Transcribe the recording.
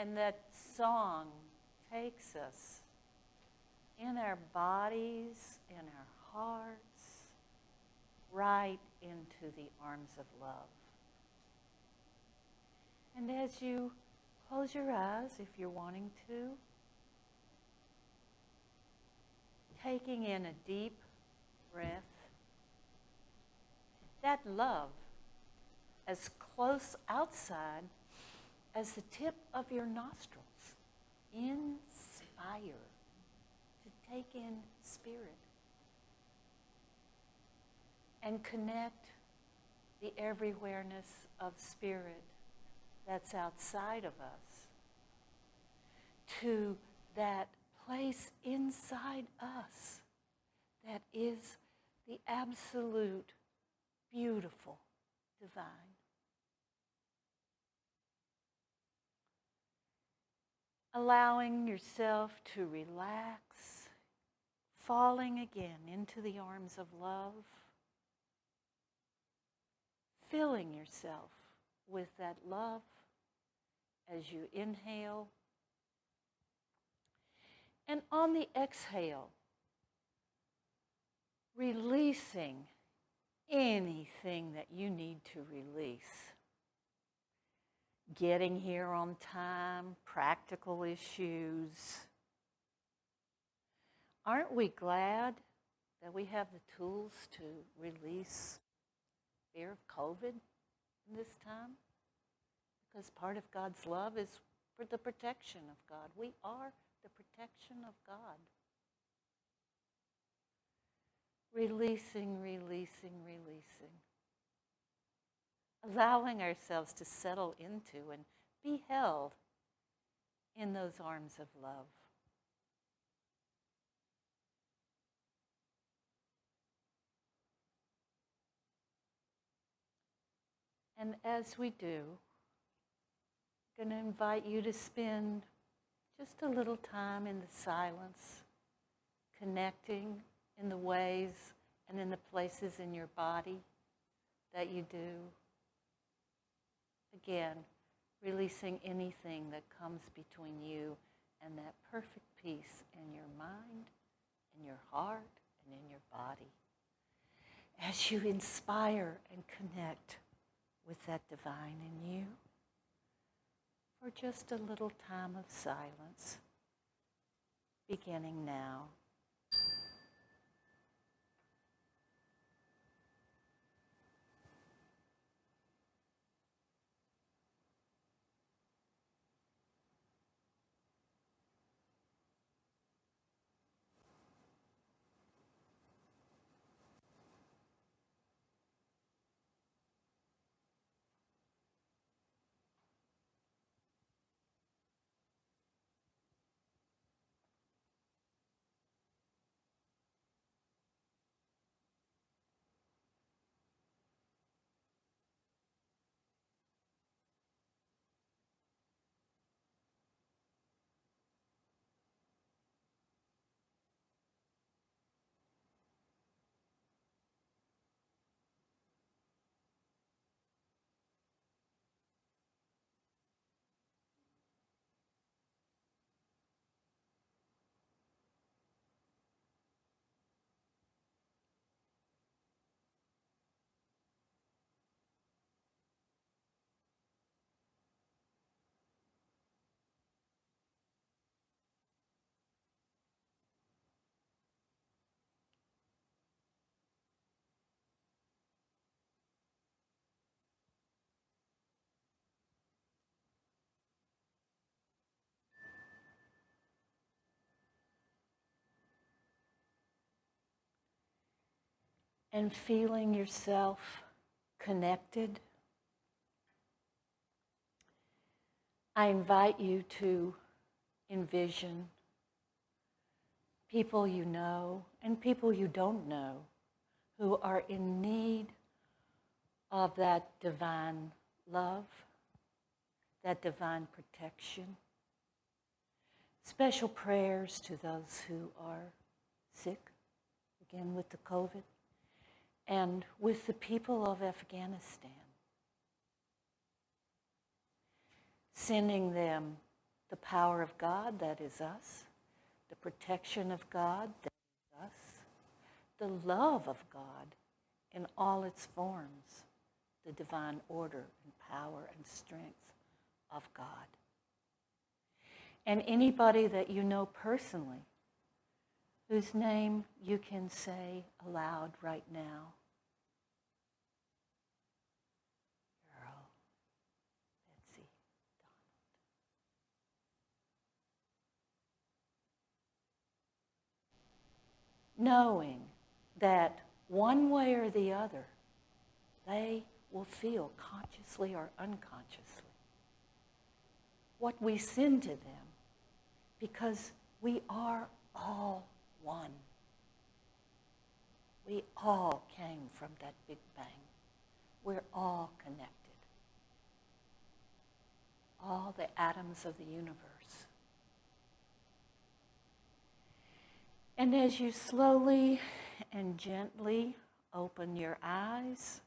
And that song takes us in our bodies, in our hearts, right into the arms of love. And as you close your eyes, if you're wanting to, taking in a deep breath, that love as close outside as the tip of your nostrils. Inspire to take in spirit and connect the everywhereness of spirit that's outside of us to that place inside us that is the absolute, beautiful, divine. Allowing yourself to relax, falling again into the arms of love, filling yourself with that love as you inhale. And on the exhale, releasing anything that you need to release. Getting here on time, practical issues. Aren't we glad that we have the tools to release fear of COVID in this time? Because part of God's love is for the protection of God. We are the protection of God. Releasing, releasing, releasing. Allowing ourselves to settle into and be held in those arms of love. And as we do, I'm going to invite you to spend just a little time in the silence, connecting in the ways and in the places in your body that you do. Again, releasing anything that comes between you and that perfect peace in your mind, in your heart, and in your body. As you inspire and connect with that divine in you for just a little time of silence, beginning now. And feeling yourself connected, I invite you to envision people you know and people you don't know who are in need of that divine love, that divine protection. Special prayers to those who are sick, again with the COVID, and with the people of Afghanistan. Sending them the power of God, that is us, the protection of God, that is us, the love of God in all its forms, the divine order and power and strength of God. And anybody that you know personally, whose name you can say aloud right now. Earl, Betsy, Donald. Knowing that one way or the other, they will feel consciously or unconsciously what we send to them, because we are all one. We all came from that Big Bang. We're all connected. All the atoms of the universe. And as you slowly and gently open your eyes,